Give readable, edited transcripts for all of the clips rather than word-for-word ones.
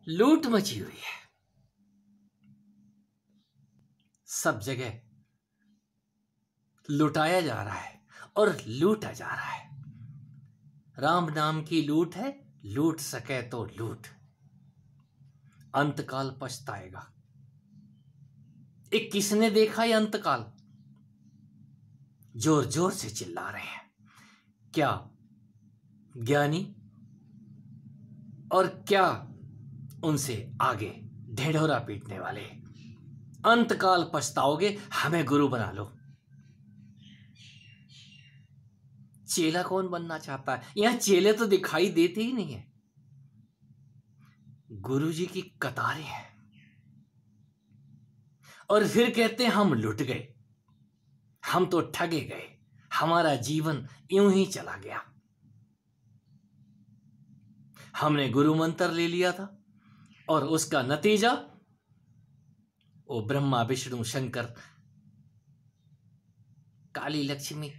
लूट मची हुई है, सब जगह लुटाया जा रहा है और लूटा जा रहा है। राम नाम की लूट है, लूट सके तो लूट, अंतकाल पछताएगा। एक किसने देखा ये अंतकाल? जोर जोर से चिल्ला रहे हैं, क्या ज्ञानी और क्या उनसे आगे ढिढोरा पीटने वाले। अंतकाल पछताओगे, हमें गुरु बना लो। चेला कौन बनना चाहता है? यहां चेले तो दिखाई देते ही नहीं है, गुरु जी की कतारें हैं। और फिर कहते हैं हम लुट गए, हम तो ठगे गए, हमारा जीवन यूं ही चला गया। हमने गुरु मंत्र ले लिया था और उसका नतीजा वो ब्रह्मा विष्णु शंकर काली लक्ष्मी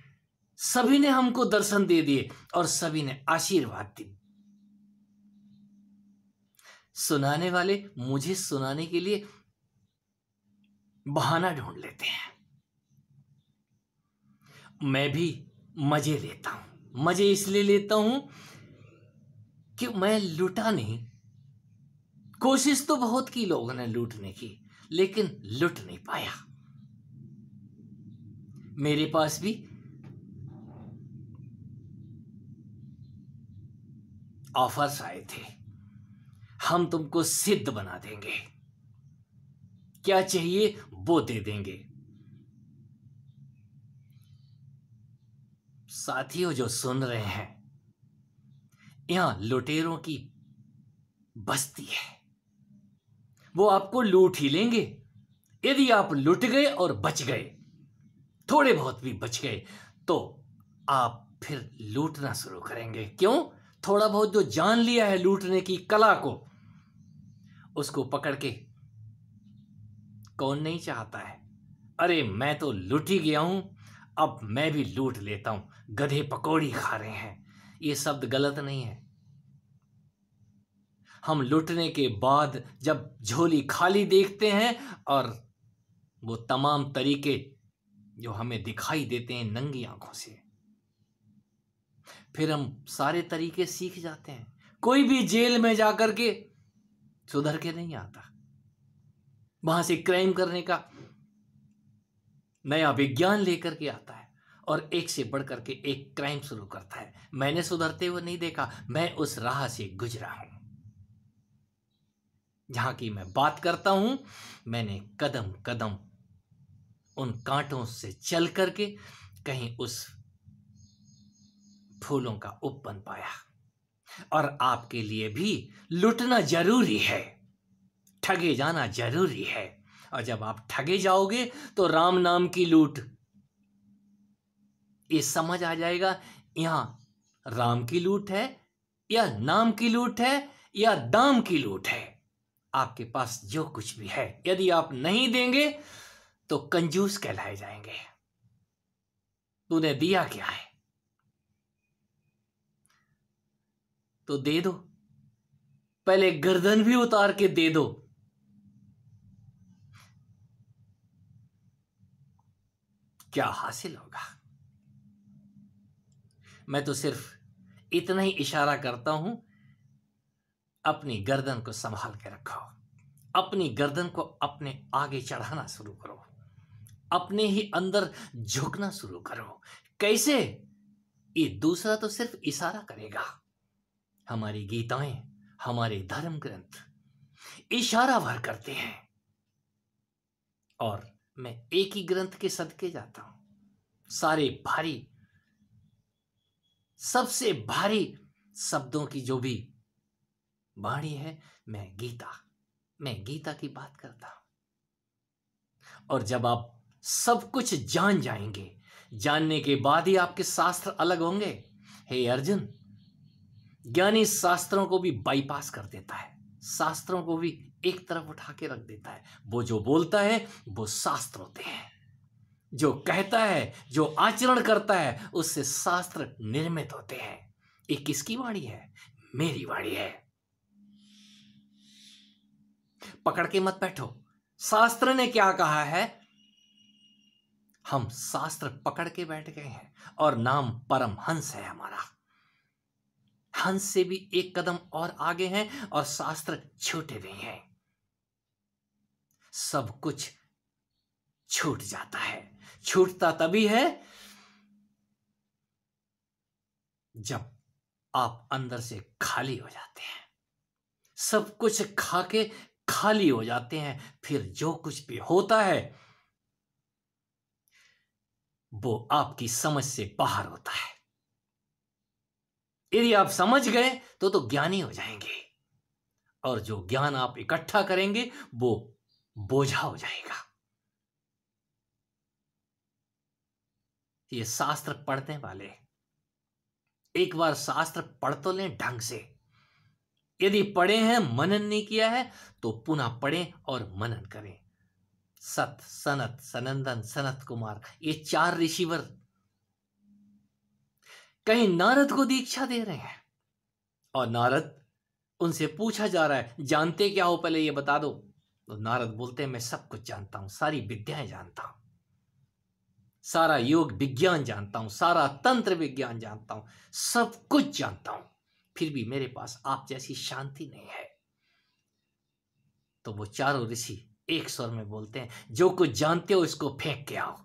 सभी ने हमको दर्शन दे दिए और सभी ने आशीर्वाद दी। सुनाने वाले मुझे सुनाने के लिए बहाना ढूंढ लेते हैं। मैं भी मजे लेता हूं, मजे इसलिए लेता हूं कि मैं लूटा नहीं। कोशिश तो बहुत की लोगों ने लूटने की, लेकिन लूट नहीं पाया। मेरे पास भी ऑफर्स आए थे, हम तुमको सिद्ध बना देंगे, क्या चाहिए वो दे देंगे। साथियों जो सुन रहे हैं, यहां लुटेरों की बस्ती है, वो आपको लूट ही लेंगे। यदि आप लुट गए और बच गए, थोड़े बहुत भी बच गए, तो आप फिर लूटना शुरू करेंगे। क्यों? थोड़ा बहुत जो जान लिया है लूटने की कला को, उसको पकड़ के कौन नहीं चाहता है, अरे मैं तो लूट ही गया हूं, अब मैं भी लूट लेता हूं। गधे पकौड़ी खा रहे हैं, ये शब्द गलत नहीं है। हम लूटने के बाद जब झोली खाली देखते हैं और वो तमाम तरीके जो हमें दिखाई देते हैं नंगी आंखों से, फिर हम सारे तरीके सीख जाते हैं। कोई भी जेल में जाकर के सुधर के नहीं आता, वहां से क्राइम करने का नया विज्ञान लेकर के आता है और एक से बढ़कर के एक क्राइम शुरू करता है। मैंने सुधरते हुए नहीं देखा, मैं उस राह से गुजरा हूं। जहां की मैं बात करता हूं, मैंने कदम कदम उन कांटों से चल करके कहीं उस फूलों का उपवन पाया। और आपके लिए भी लुटना जरूरी है, ठगे जाना जरूरी है। और जब आप ठगे जाओगे तो राम नाम की लूट, ये समझ आ जाएगा, यहां राम की लूट है या नाम की लूट है या दाम की लूट है। आपके पास जो कुछ भी है, यदि आप नहीं देंगे तो कंजूस कहलाए जाएंगे। तूने दिया क्या है तो दे दो, पहले गर्दन भी उतार के दे दो। क्या हासिल होगा? मैं तो सिर्फ इतना ही इशारा करता हूं, अपनी गर्दन को संभाल के रखो, अपनी गर्दन को अपने आगे चढ़ाना शुरू करो, अपने ही अंदर झुकना शुरू करो। कैसे? ये दूसरा तो सिर्फ इशारा करेगा। हमारी गीताएं, हमारे धर्म ग्रंथ इशारा भर करते हैं, और मैं एक ही ग्रंथ के सदके जाता हूं। सारे भारी, सबसे भारी शब्दों की जो भी वाणी है, मैं गीता की बात करता हूं। और जब आप सब कुछ जान जाएंगे, जानने के बाद ही आपके शास्त्र अलग होंगे। हे अर्जुन, ज्ञानी शास्त्रों को भी बाईपास कर देता है, शास्त्रों को भी एक तरफ उठा के रख देता है। वो जो बोलता है वो शास्त्र होते हैं, जो कहता है, जो आचरण करता है, उससे शास्त्र निर्मित होते हैं। ये किसकी वाणी है? मेरी वाणी है। पकड़ के मत बैठो। शास्त्र ने क्या कहा है? हम शास्त्र पकड़ के बैठ गए हैं और नाम परमहंस है हमारा। हंस से भी एक कदम और आगे हैं और शास्त्र छूटे नहीं हैं। सब कुछ छूट जाता है। छूटता तभी है जब आप अंदर से खाली हो जाते हैं। सब कुछ खा के खाली हो जाते हैं, फिर जो कुछ भी होता है वो आपकी समझ से बाहर होता है। यदि आप समझ गए तो ज्ञानी हो जाएंगे, और जो ज्ञान आप इकट्ठा करेंगे वो बोझा हो जाएगा। ये शास्त्र पढ़ने वाले एक बार शास्त्र पढ़ तो लें ढंग से। यदि पढ़े हैं, मनन नहीं किया है, तो पुनः पढ़ें और मनन करें। सत, सनत, सनंदन, सनत कुमार, ये 4 ऋषिवर कहीं नारद को दीक्षा दे रहे हैं, और नारद उनसे पूछा जा रहा है जानते क्या हो, पहले ये बता दो। तो नारद बोलते हैं मैं सब कुछ जानता हूं, सारी विद्याएं जानता हूं, सारा योग विज्ञान जानता हूं, सारा तंत्र विज्ञान जानता हूं, सब कुछ जानता हूं, फिर भी मेरे पास आप जैसी शांति नहीं है। तो वो चारों ऋषि एक स्वर में बोलते हैं जो कुछ जानते हो इसको फेंक के आओ,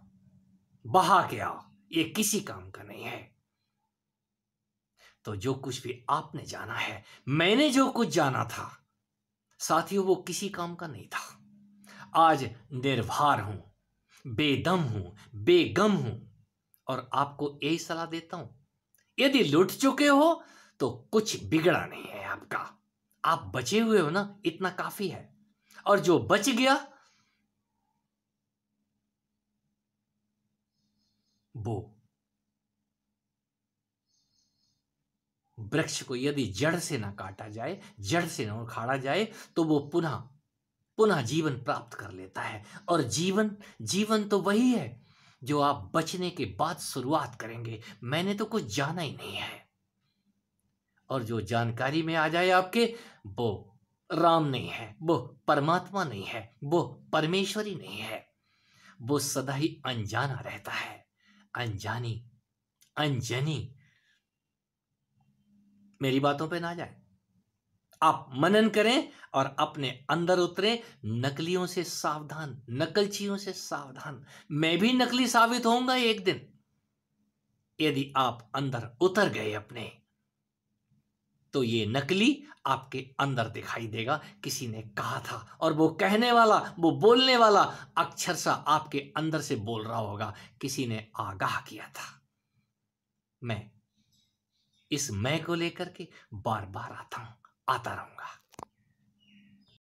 बहा के आओ, ये किसी काम का नहीं है। तो जो कुछ भी आपने जाना है, मैंने जो कुछ जाना था साथियों, वो किसी काम का नहीं था। आज निर्भर हूं, बेदम हूं, बेगम हूं, और आपको यही सलाह देता हूं, यदि लुट चुके हो तो कुछ बिगड़ा नहीं है आपका। आप बचे हुए हो ना, इतना काफी है। और जो बच गया वो वृक्ष को यदि जड़ से ना काटा जाए, जड़ से ना उखाड़ा जाए, तो वो पुनः पुनः जीवन प्राप्त कर लेता है। और जीवन जीवन तो वही है जो आप बचने के बाद शुरुआत करेंगे। मैंने तो कुछ जाना ही नहीं है, और जो जानकारी में आ जाए आपके, वो राम नहीं है, वो परमात्मा नहीं है, वो परमेश्वरी नहीं है, वो सदा ही अनजाना रहता है। अनजानी, अनजनी। मेरी बातों पे ना जाए, आप मनन करें और अपने अंदर उतरें। नकलियों से सावधान, नकलचियों से सावधान। मैं भी नकली साबित होऊंगा एक दिन। यदि आप अंदर उतर गए अपने, तो ये नकली आपके अंदर दिखाई देगा। किसी ने कहा था, और वो कहने वाला, वो बोलने वाला अक्षरशः आपके अंदर से बोल रहा होगा। किसी ने आगाह किया था। मैं इस मैं को लेकर के बार बार आता हूं, आता रहूंगा।